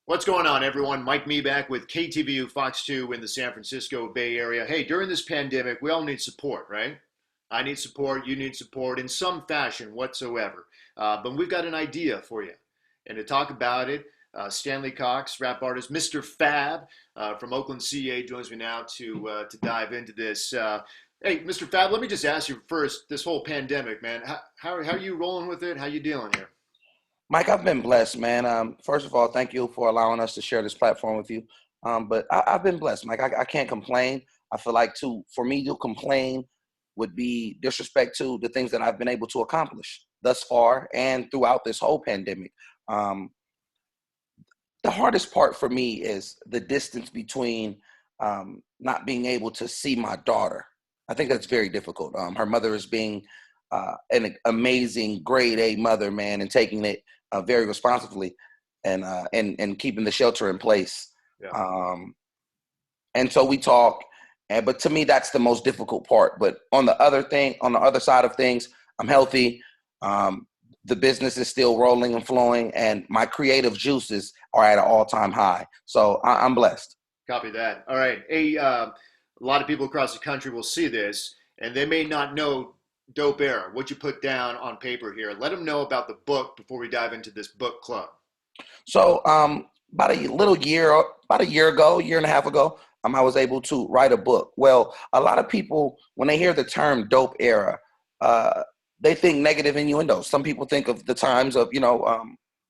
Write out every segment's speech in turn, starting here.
What's going on, everyone? Mike Me back with KTVU Fox 2 in the San Francisco Bay Area. Hey, during this pandemic, we all need support, right? I need support, you need support in some fashion whatsoever. But we've got an idea for you. And to talk about it, Stanley Cox, rap artist, Mr. Fab from Oakland, CA, joins me now to dive into this. Hey, Mr. Fab, let me just ask you first, this whole pandemic, man, how are you rolling with it? How you dealing here? Mike, I've been blessed, man. First of all, thank you for allowing us to share this platform with you. But I've been blessed, Mike. I can't complain. I feel like for me to complain would be disrespect to the things that I've been able to accomplish thus far and throughout this whole pandemic. Um, the hardest part for me is the distance between not being able to see my daughter. I think that's very difficult. Her mother is being an amazing grade A mother, man, and taking it very responsibly and keeping the shelter in place. Yeah. And so we talk, but to me, that's the most difficult part. But on the other side of things, I'm healthy. The business is still rolling and flowing, and my creative juices are at an all-time high. So I'm blessed. Copy that. All right. Hey, a lot of people across the country will see this, and they may not know Dope Era, what you put down on paper here. Let them know about the book before we dive into this book club. So about a year ago, year and a half ago, I was able to write a book. Well, a lot of people, when they hear the term Dope Era, they think negative innuendo. Some people think of the times of,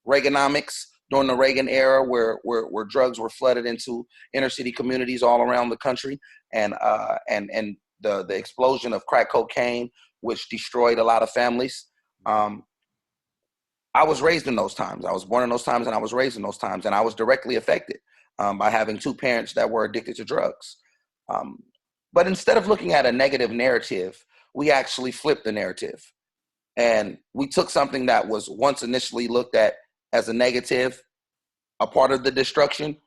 Reaganomics during the Reagan era where drugs were flooded into inner city communities all around the country and the explosion of crack cocaine, which destroyed a lot of families. I was raised in those times. I was born in those times and I was raised in those times. And I was directly affected by having two parents that were addicted to drugs. But instead of looking at a negative narrative, we actually flipped the narrative. And we took something that was once initially looked at as a negative, a part of the destruction,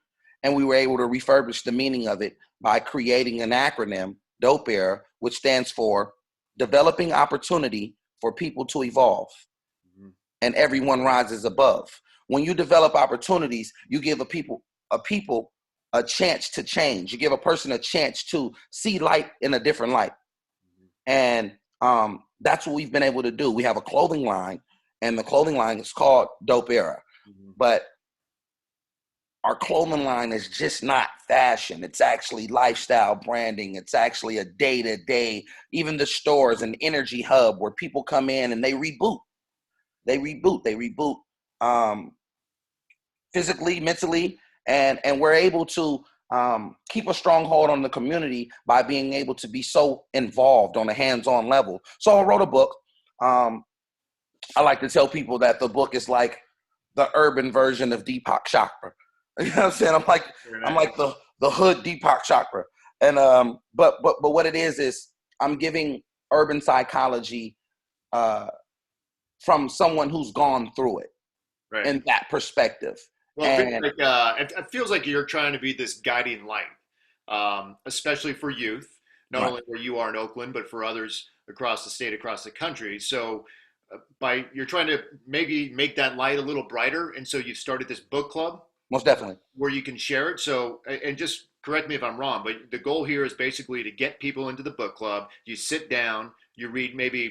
and we were able to refurbish the meaning of it by creating an acronym, DOPE ERA, which stands for Developing Opportunity for People to Evolve. Mm-hmm. And everyone rises above. When you develop opportunities, you give a people a chance to change. You give a person a chance to see light in a different light. Mm-hmm. And that's what we've been able to do. We have a clothing line, and the clothing line is called Dope Era. Mm-hmm. But our clothing line is just not fashion. It's actually lifestyle branding. It's actually a day-to-day, even the store is an energy hub where people come in and they reboot. They reboot physically, mentally, and we're able to keep a strong hold on the community by being able to be so involved on a hands-on level. So I wrote a book. I like to tell people that the book is like the urban version of Deepak Chopra. You know what I'm saying? I'm like the hood Deepak Chopra. And but what it is I'm giving urban psychology from someone who's gone through it, right, in that perspective. Well, it feels like you're trying to be this guiding light, especially for youth, not only where you are in Oakland, but for others across the state, across the country. So you're trying to maybe make that light a little brighter. And so you've started this book club. Most definitely. Where you can share it. So, and just correct me if I'm wrong, but the goal here is basically to get people into the book club. You sit down, you read maybe a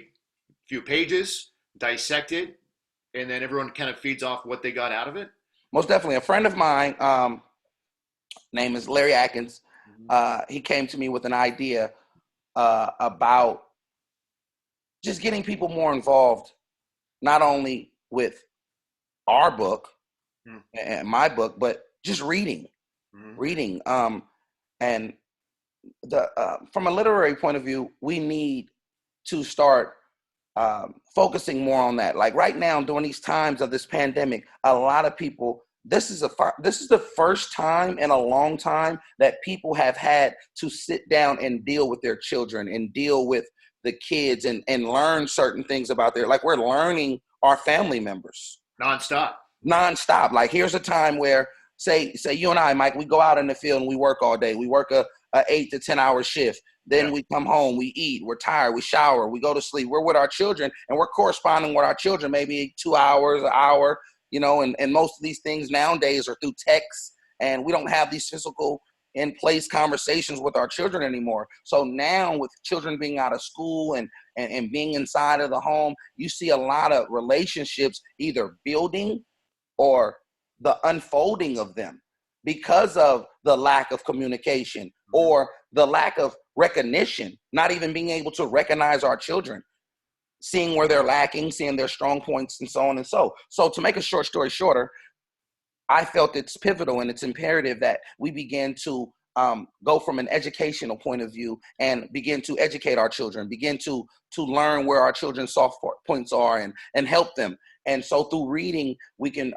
few pages, dissect it, and then everyone kind of feeds off what they got out of it. Most definitely. A friend of mine, name is Larry Atkins. Mm-hmm. He came to me with an idea about just getting people more involved, not only with our book, and my book, but just reading. And from a literary point of view, we need to start focusing more on that. Like right now, during these times of this pandemic, a lot of people, this is the first time in a long time that people have had to sit down and deal with their children and deal with the kids and learn certain things about we're learning our family members. Nonstop. Like here's a time where say you and I, Mike, we go out in the field and we work all day. We work a 8 to 10 hour shift. Then we come home, we eat, we're tired, we shower, we go to sleep. We're with our children and we're corresponding with our children maybe 2 hours, an hour. and most of these things nowadays are through text, and we don't have these physical in place conversations with our children anymore. So now with children being out of school and being inside of the home, you see a lot of relationships either building or the unfolding of them because of the lack of communication or the lack of recognition, not even being able to recognize our children, seeing where they're lacking, seeing their strong points, and so on and so. So to make a short story shorter, I felt it's pivotal and it's imperative that we begin to go from an educational point of view and begin to educate our children, begin to learn where our children's soft points are and help them. And so through reading, we can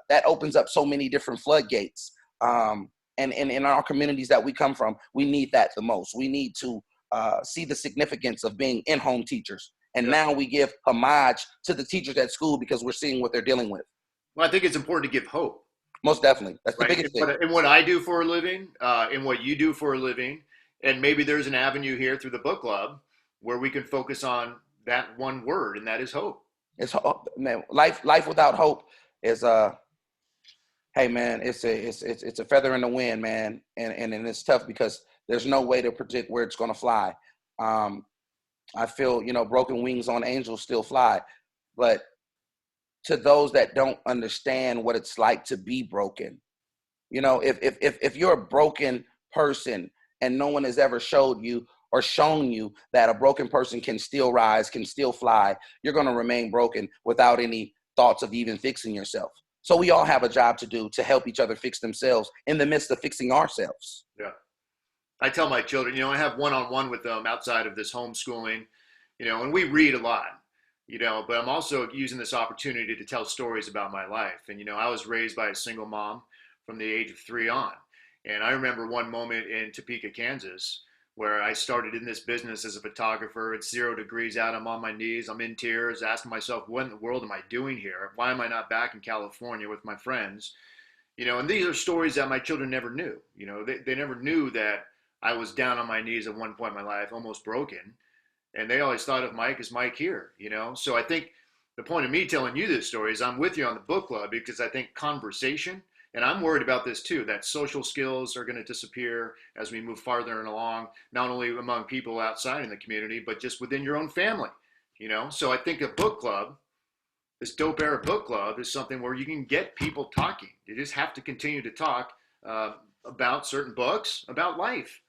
that opens up so many different floodgates. And in our communities that we come from, we need that the most. We need to see the significance of being in-home teachers. And now we give homage to the teachers at school because we're seeing what they're dealing with. Well, I think it's important to give hope. Most definitely. That's the biggest thing. And what I do for a living, and what you do for a living, and maybe there's an avenue here through the book club where we can focus on that one word, and that is hope. It's man, life without hope is hey man, it's a feather in the wind, man, and it's tough because there's no way to predict where it's going to fly. I feel broken wings on angels still fly, but to those that don't understand what it's like to be broken, if you're a broken person and no one has ever showed you or shown you that a broken person can still rise, can still fly, you're going to remain broken without any thoughts of even fixing yourself. So we all have a job to do to help each other fix themselves in the midst of fixing ourselves. Yeah. I tell my children, I have one-on-one with them outside of this homeschooling, and we read a lot, but I'm also using this opportunity to tell stories about my life. And, I was raised by a single mom from the age of 3 on. And I remember one moment in Topeka, Kansas, where I started in this business as a photographer. It's 0 degrees out. I'm on my knees. I'm in tears, asking myself, what in the world am I doing here? Why am I not back in California with my friends? And these are stories that my children never knew. They never knew that I was down on my knees at one point in my life, almost broken. And they always thought of Mike as Mike here, So I think the point of me telling you this story is I'm with you on the book club because I think conversation, and I'm worried about this too, that social skills are going to disappear as we move farther and along, not only among people outside in the community, but just within your own family, So I think a book club, this Dope Era Book Club, is something where you can get people talking. You just have to continue to talk about certain books, about life.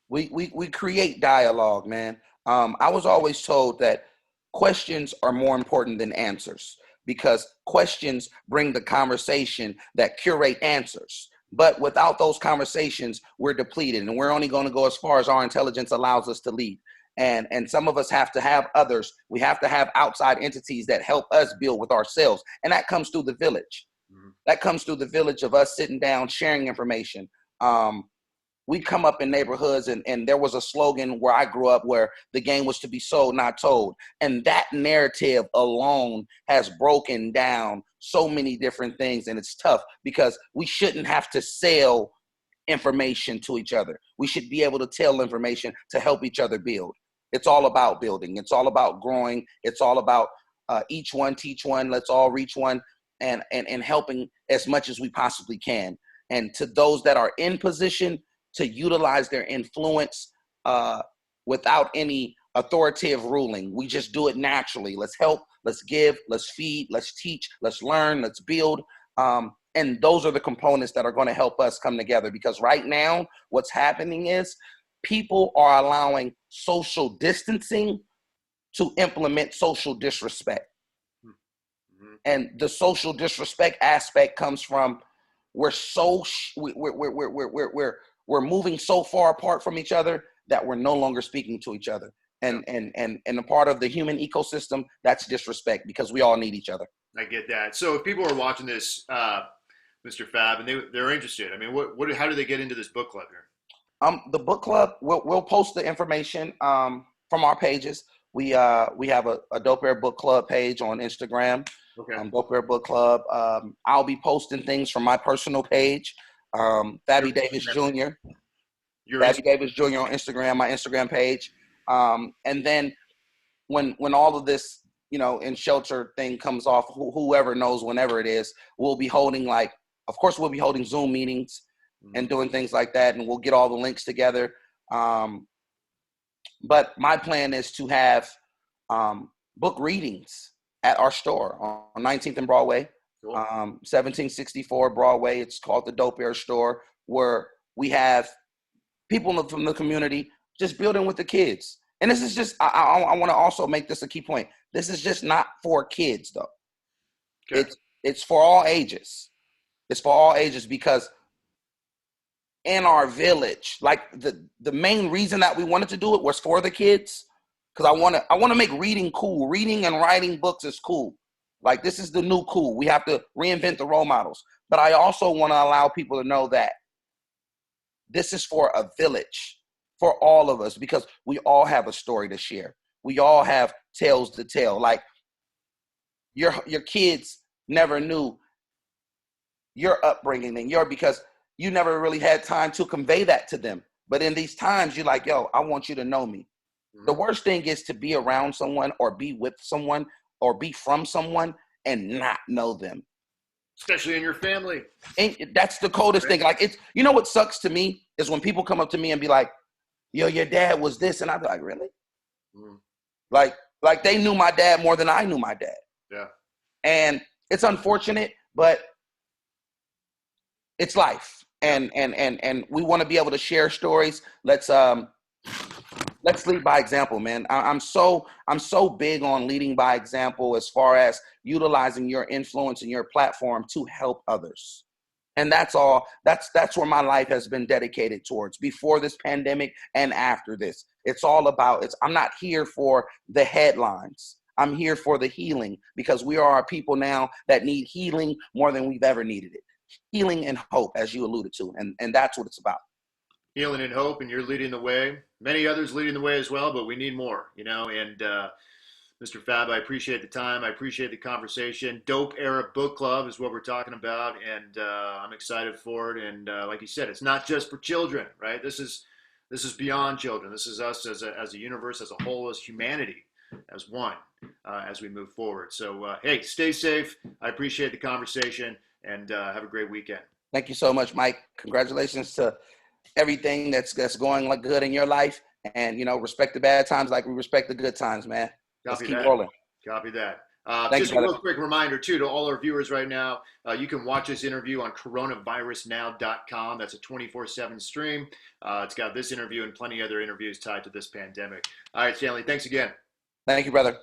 We create dialogue, man. I was always told that questions are more important than answers because questions bring the conversation that curate answers. But without those conversations, we're depleted and we're only going to go as far as our intelligence allows us to lead. And some of us have to have others. We have to have outside entities that help us build with ourselves. And that comes through the village. Mm-hmm. That comes through the village of us sitting down, sharing information. We come up in neighborhoods and there was a slogan where I grew up where the game was to be sold, not told. And that narrative alone has broken down so many different things. And it's tough because we shouldn't have to sell information to each other. We should be able to tell information to help each other build. It's all about building. It's all about growing. It's all about each one teach one. Let's all reach one and helping as much as we possibly can. And to those that are in position to utilize their influence without any authoritative ruling. We just do it naturally. Let's help, let's give, let's feed, let's teach, let's learn, let's build. And those are the components that are going to help us come together because right now what's happening is people are allowing social distancing to implement social disrespect. Mm-hmm. And the social disrespect aspect comes from we're moving so far apart from each other that we're no longer speaking to each other. And a part of the human ecosystem, that's disrespect because we all need each other. I get that. So if people are watching this, Mr. Fab, and they're interested, I mean, how do they get into this book club here? The book club, we'll post the information from our pages. We have a Dope Era Book Club page on Instagram. Okay. Dope Era Book Club. I'll be posting things from my personal page. Fabby Davis Jr. Fabby Davis Jr. on Instagram, my Instagram page. And then when all of this in shelter thing comes off, whoever knows, whenever it is, we'll be holding of course, we'll be holding Zoom meetings and doing things like that, and we'll get all the links together. But my plan is to have book readings at our store on 19th and Broadway, Cool. 1764 Broadway. It's called the Dope Air Store, where we have people from the community just building with the kids. And this is just, I want to also make this a key point. This is just not for kids, though. Okay. It's for all ages. It's for all ages, because in our village, like the main reason that we wanted to do it was for the kids, because I want to make reading cool. Reading and writing books is cool. Like, this is the new cool. We have to reinvent the role models. But I also want to allow people to know that this is for a village, for all of us, because we all have a story to share. We all have tales to tell. Like, your kids never knew your upbringing and because you never really had time to convey that to them. But in these times, you're like, yo, I want you to know me. The worst thing is to be around someone or be with someone or be from someone and not know them. Especially in your family. And that's the coldest thing. Like, it's, what sucks to me is when people come up to me and be like, yo, your dad was this. And I'd be like, really? Like they knew my dad more than I knew my dad. Yeah. And it's unfortunate, but it's life. And we want to be able to share stories. Let's lead by example, man. I'm so big on leading by example, as far as utilizing your influence and your platform to help others. And that's all. That's where my life has been dedicated towards, before this pandemic and after this. It's all about, I'm not here for the headlines. I'm here for the healing, because we are a people now that need healing more than we've ever needed it. Healing and hope, as you alluded to. And that's what it's about. Healing and hope, and you're leading the way. Many others leading the way as well, but we need more, and Mr. Fab, I appreciate the time. I appreciate the conversation. Dope Era Book Club is what we're talking about, and I'm excited for it. And like you said, it's not just for children, right? This is beyond children. This is us as a universe, as a whole, as humanity, as one, as we move forward. So, hey, stay safe. I appreciate the conversation, and have a great weekend. Thank you so much, Mike. Congratulations to everything that's going like good in your life, and respect the bad times like we respect the good times, man. Let's keep rolling. Copy that. Just a real quick reminder too to all our viewers right now, you can watch this interview on coronavirusnow.com. That's a 24/7 stream. It's got this interview and plenty of other interviews tied to this pandemic. All right, Stanley, thanks again. Thank you, brother.